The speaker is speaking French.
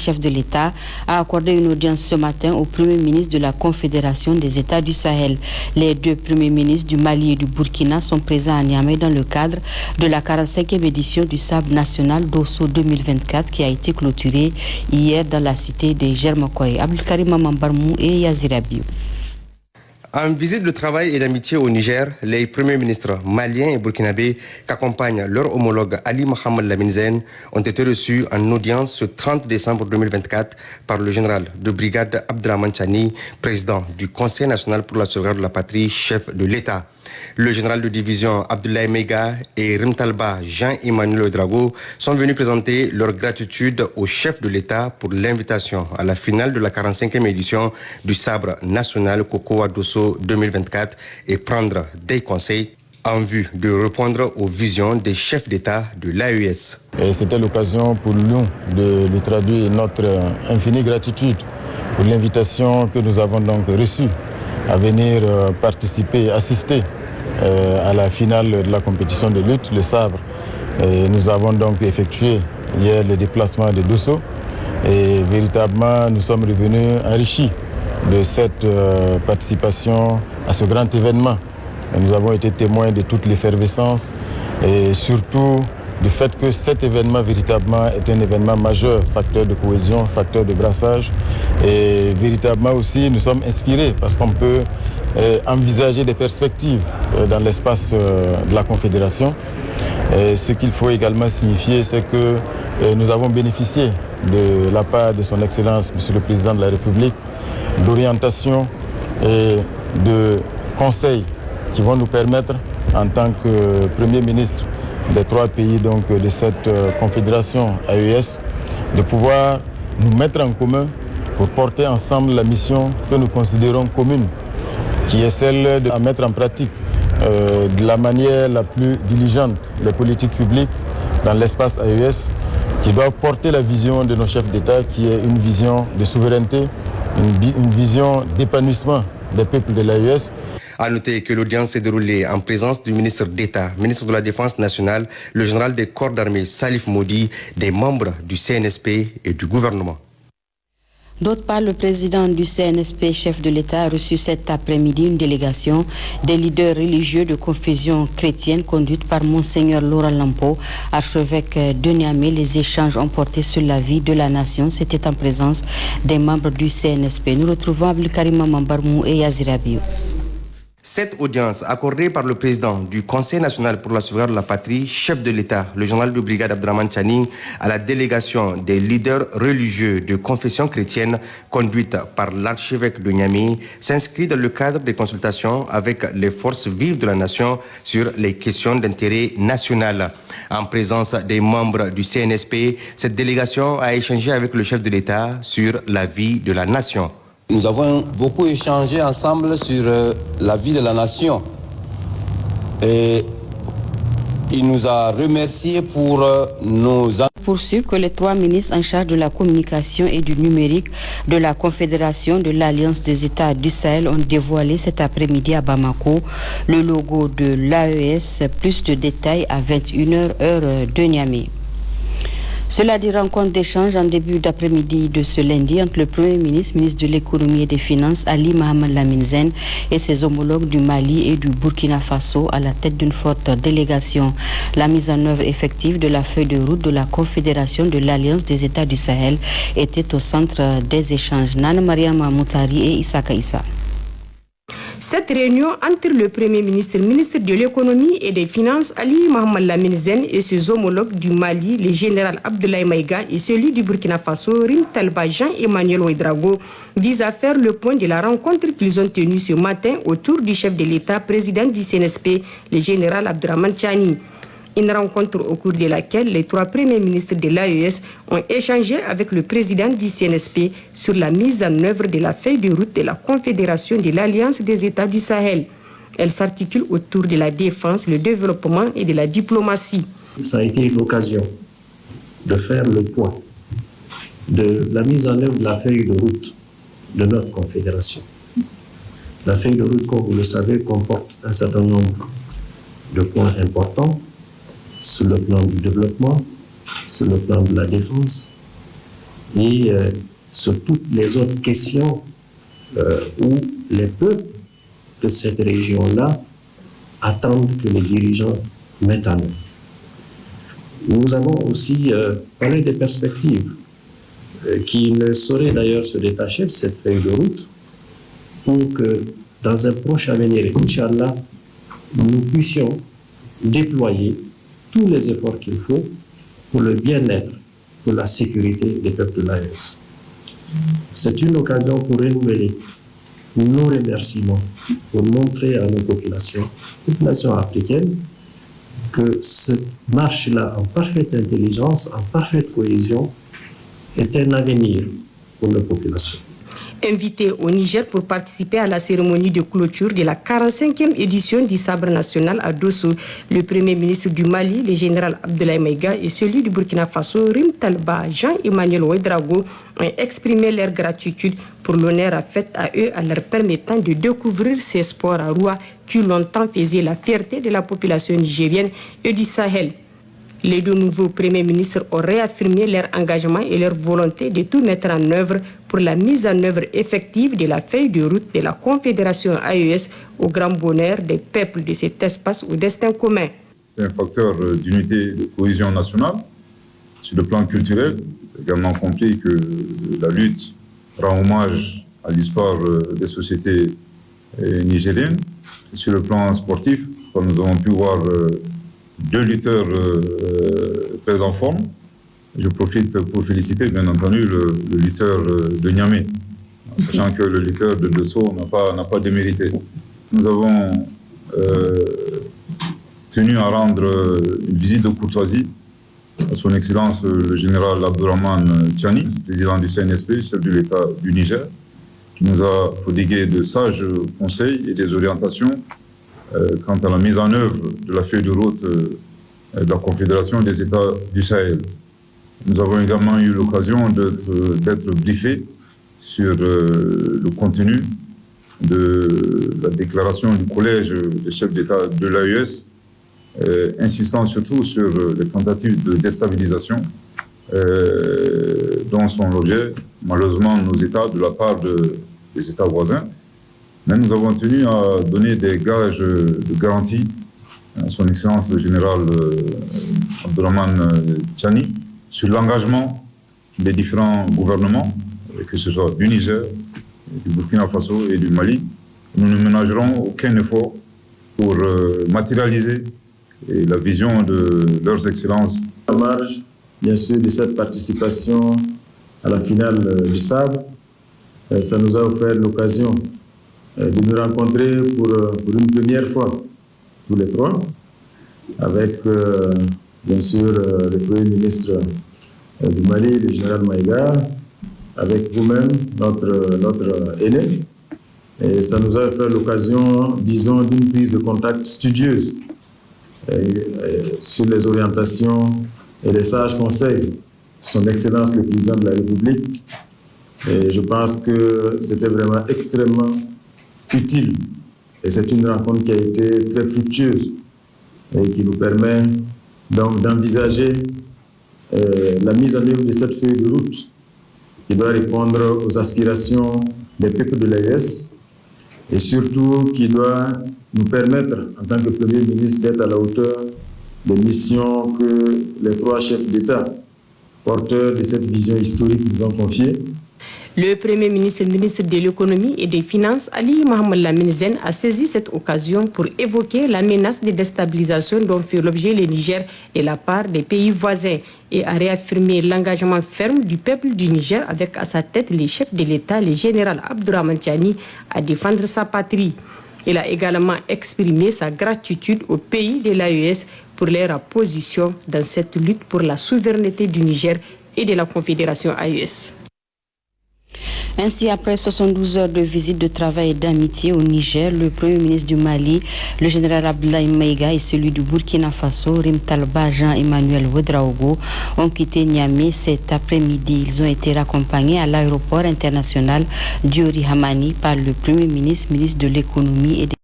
chef de l'État, a accordé une audience ce matin au Premier ministre de la Confédération des États du Sahel. Les deux premiers ministres du Mali et du Burkina sont présents à Niamey dans le cadre de la 45e édition du Sabre national d'Osso 2024 qui a été clôturée hier dans la cité de Germakoy. Abdelkarim Mamambarmou et Yazirabiou. En visite de travail et d'amitié au Niger, les premiers ministres maliens et burkinabés qu'accompagnent leur homologue Ali Mohamed Lamine Zen ont été reçus en audience ce 30 décembre 2024 par le général de brigade Abdraman Chani, président du Conseil national pour la sauvegarde de la patrie, chef de l'État. Le général de division Abdoulaye Meiga et Rimtalba Jean-Emmanuel Drago sont venus présenter leur gratitude au chef de l'État pour l'invitation à la finale de la 45e édition du Sabre national Kokowa Dosso 2024 et prendre des conseils en vue de répondre aux visions des chefs d'État de l'AES. C'était l'occasion pour nous de traduire notre infinie gratitude pour l'invitation que nous avons donc reçue à venir participer, assister à la finale de la compétition de lutte, le sabre. Et nous avons donc effectué hier le déplacement de Dosso et véritablement nous sommes revenus enrichis de cette participation à ce grand événement. Et nous avons été témoins de toute l'effervescence et surtout du fait que cet événement véritablement est un événement majeur, facteur de cohésion, facteur de brassage. Et véritablement aussi, nous sommes inspirés parce qu'on peut envisager des perspectives dans l'espace de la Confédération. Et ce qu'il faut également signifier, c'est que nous avons bénéficié de la part de son Excellence, Monsieur le Président de la République, d'orientation et de conseils qui vont nous permettre, en tant que Premier ministre des trois pays donc, de cette confédération AES, de pouvoir nous mettre en commun pour porter ensemble la mission que nous considérons commune, qui est celle de mettre en pratique de la manière la plus diligente les politiques publiques dans l'espace AES, qui doivent porter la vision de nos chefs d'État, qui est une vision de souveraineté, une vision d'épanouissement des peuples de l'AES. À noter que l'audience s'est déroulée en présence du ministre d'État, ministre de la Défense nationale, le général des corps d'armée Salif Modi, des membres du CNSP et du gouvernement. D'autre part, le président du CNSP, chef de l'État, a reçu cet après-midi une délégation des leaders religieux de confession chrétienne conduite par Monseigneur Laurent Lampo, archevêque de Niamey. Les échanges ont porté sur la vie de la nation. C'était en présence des membres du CNSP. Nous retrouvons Abdelkarim Mambarmou et Yazirabiou. Cette audience accordée par le président du Conseil national pour la sauvegarde de la patrie, chef de l'État, le général de brigade Abdraman Chani, à la délégation des leaders religieux de confession chrétienne conduite par l'archevêque de Niamey, s'inscrit dans le cadre des consultations avec les forces vives de la nation sur les questions d'intérêt national. En présence des membres du CNSP, cette délégation a échangé avec le chef de l'État sur la vie de la nation. Nous avons beaucoup échangé ensemble sur la vie de la nation et il nous a remerciés pour nos... Poursuivre que les trois ministres en charge de la communication et du numérique de la Confédération de l'Alliance des États du Sahel ont dévoilé cet après-midi à Bamako le logo de l'AES. Plus de détails à 21h heure de Niamey. Cela dit, rencontre d'échange en début d'après-midi de ce lundi entre le Premier ministre, ministre de l'Économie et des Finances, Ali Mohamed Lamine Zen, et ses homologues du Mali et du Burkina Faso à la tête d'une forte délégation. La mise en œuvre effective de la feuille de route de la Confédération de l'Alliance des États du Sahel était au centre des échanges. Nana Mariama Moutari et Issaka Issa. Cette réunion entre le Premier ministre, ministre de l'Économie et des Finances, Ali Mohamed Lamine Zen, et ses homologues du Mali, le général Abdoulaye Maïga, et celui du Burkina Faso, Rimtalba Jean-Emmanuel Ouedraogo, vise à faire le point de la rencontre qu'ils ont tenue ce matin autour du chef de l'État, président du CNSP, le général Abdraman Chani. Une rencontre au cours de laquelle les trois premiers ministres de l'AES ont échangé avec le président du CNSP sur la mise en œuvre de la feuille de route de la Confédération de l'Alliance des États du Sahel. Elle s'articule autour de la défense, le développement et de la diplomatie. Ça a été l'occasion de faire le point de la mise en œuvre de la feuille de route de notre Confédération. La feuille de route, comme vous le savez, comporte un certain nombre de points importants sur le plan du développement, sur le plan de la défense, et sur toutes les autres questions où les peuples de cette région-là attendent que les dirigeants mettent en œuvre. Nous avons aussi parlé des perspectives qui ne sauraient d'ailleurs se détacher de cette feuille de route pour que dans un proche avenir, Inch'Allah, nous puissions déployer tous les efforts qu'il faut pour le bien-être, pour la sécurité des peuples de l'AES. C'est une occasion pour renouveler nos remerciements, pour montrer à nos populations africaines, que cette marche-là en parfaite intelligence, en parfaite cohésion, est un avenir pour nos populations. Invité au Niger pour participer à la cérémonie de clôture de la 45e édition du Sabre national à Dosso, le Premier ministre du Mali, le général Abdoulaye Maïga, et celui du Burkina Faso, Rim Talba, Jean-Emmanuel Ouedraogo, ont exprimé leur gratitude pour l'honneur fait à eux en leur permettant de découvrir ces sports à Roua qui longtemps faisaient la fierté de la population nigérienne et du Sahel. Les deux nouveaux premiers ministres ont réaffirmé leur engagement et leur volonté de tout mettre en œuvre pour la mise en œuvre effective de la feuille de route de la Confédération AES au grand bonheur des peuples de cet espace au destin commun. C'est un facteur d'unité et de cohésion nationale. Sur le plan culturel, également compris que la lutte rend hommage à l'histoire des sociétés nigériennes. Et sur le plan sportif, comme nous avons pu voir deux lutteurs très en forme. Je profite pour féliciter bien entendu le lutteur de Niamey, sachant que le lutteur de Dosso n'a pas démérité. Nous avons tenu à rendre une visite de courtoisie à son Excellence le général Abdourahmane Tchani, président du CNSP, chef de l'État du Niger, qui nous a prodigué de sages conseils et des orientations quant à la mise en œuvre de la feuille de route de la Confédération des États du Sahel. Nous avons également eu l'occasion d'être briefés sur le contenu de la déclaration du Collège des chefs d'État de l'AES, insistant surtout sur les tentatives de déstabilisation dont sont l'objet, malheureusement, nos États de la part des États voisins. Mais nous avons tenu à donner des gages de garantie à son Excellence le général Abdourahmane Tchani sur l'engagement des différents gouvernements, que ce soit du Niger, du Burkina Faso et du Mali. Nous ne ménagerons aucun effort pour matérialiser la vision de leurs excellences. À marge, bien sûr, de cette participation à la finale du Sabre, ça nous a offert l'occasion de nous rencontrer pour une première fois, tous les trois, avec bien sûr le Premier ministre du Mali, le général Maïga, avec vous-même, notre aîné. Et ça nous a fait l'occasion, disons, d'une prise de contact studieuse sur les orientations et les sages conseils de son Excellence le Président de la République. Et je pense que c'était vraiment extrêmement utile. Et c'est une rencontre qui a été très fructueuse et qui nous permet donc d'envisager la mise en œuvre de cette feuille de route qui doit répondre aux aspirations des peuples de l'AES et surtout qui doit nous permettre, en tant que Premier ministre, d'être à la hauteur des missions que les trois chefs d'État, porteurs de cette vision historique, nous ont confiées. Le Premier ministre de l'économie et des finances, Ali Mohamed Lamine Zen, a saisi cette occasion pour évoquer la menace de déstabilisation dont fait l'objet le Niger et la part des pays voisins et a réaffirmé l'engagement ferme du peuple du Niger avec à sa tête les chefs de l'État, le général Abdourahmane Tchani, à défendre sa patrie. Il a également exprimé sa gratitude aux pays de l'AES pour leur position dans cette lutte pour la souveraineté du Niger et de la Confédération AES. Ainsi, après 72 heures de visite de travail et d'amitié au Niger, le Premier ministre du Mali, le général Abdoulaye Maïga et celui du Burkina Faso, Rim Talba, Jean-Emmanuel Ouedraogo, ont quitté Niamey cet après-midi. Ils ont été raccompagnés à l'aéroport international Diori Hamani par le Premier ministre, ministre de l'économie et des